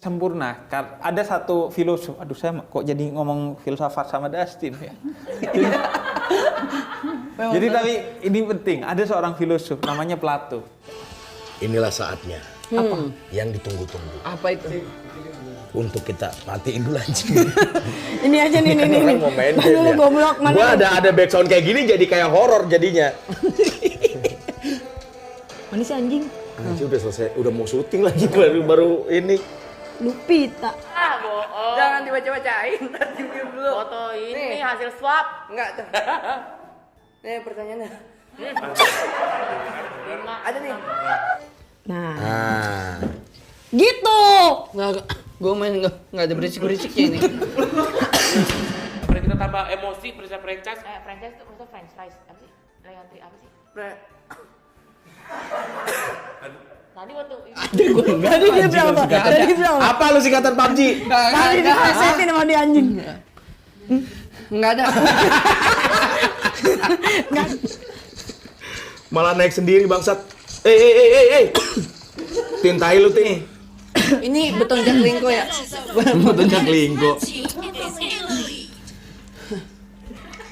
sempurna. Ada satu filosof, aduh saya kok jadi ngomong filsafat sama Dustin ya. Jadi tapi ini penting, ada seorang filosof namanya Plato. Inilah saatnya. Apa? Yang ditunggu-tunggu. Apa itu? Untuk kita matiin dulu anjing. Ini aja nih. Orang mau main game ya. Goblok mana? Gua ada backsound kayak gini jadi kayak horor jadinya. Mana sih anjing? Anjing udah selesai, udah mau syuting lagi baru ini. Lupita. Bohong. Jangan dibaca-bacain, ntar diam dulu. Foto ini Nih. hasil swab. Enggak tuh. Nih pertanyaannya. Ada nih. Nah, Ah. gitu. Enggak. Gue main enggak ada berisik-berisiknya ini. Mari kita tambah emosi, perisa franchise. Franchise itu maksudnya French fries apa sih? Leandri apa sih? Tadi waktu Tadi dia bilang apa? Tadi dia bilang apa? Apa lu singkatan PUBG? Tadi diplesetin sama dia anjing. Enggak ada. Malah naik sendiri bangsat. Eh. Tintai lu Tin. Ini beton jaklingko ya. Betul jaklingko.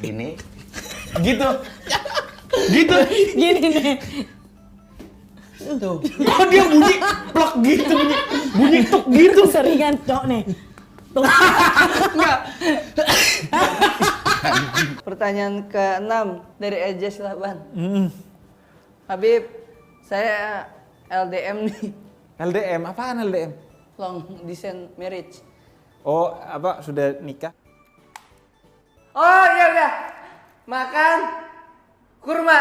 Gini. Gitu. Gitu. Gini nih. Tuh. Kok dia bunyi plak gitu bunyi tuk gitu. Seringan cok nih. Tuh. Pertanyaan ke-6 dari Ejes Laban. Habib, saya LDM nih. LDM, apaan LDM? Long distance marriage. Oh, apa sudah nikah? Oh iya udah. Makan kurma.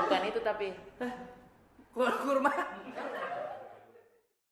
bukan itu tapi Kurma.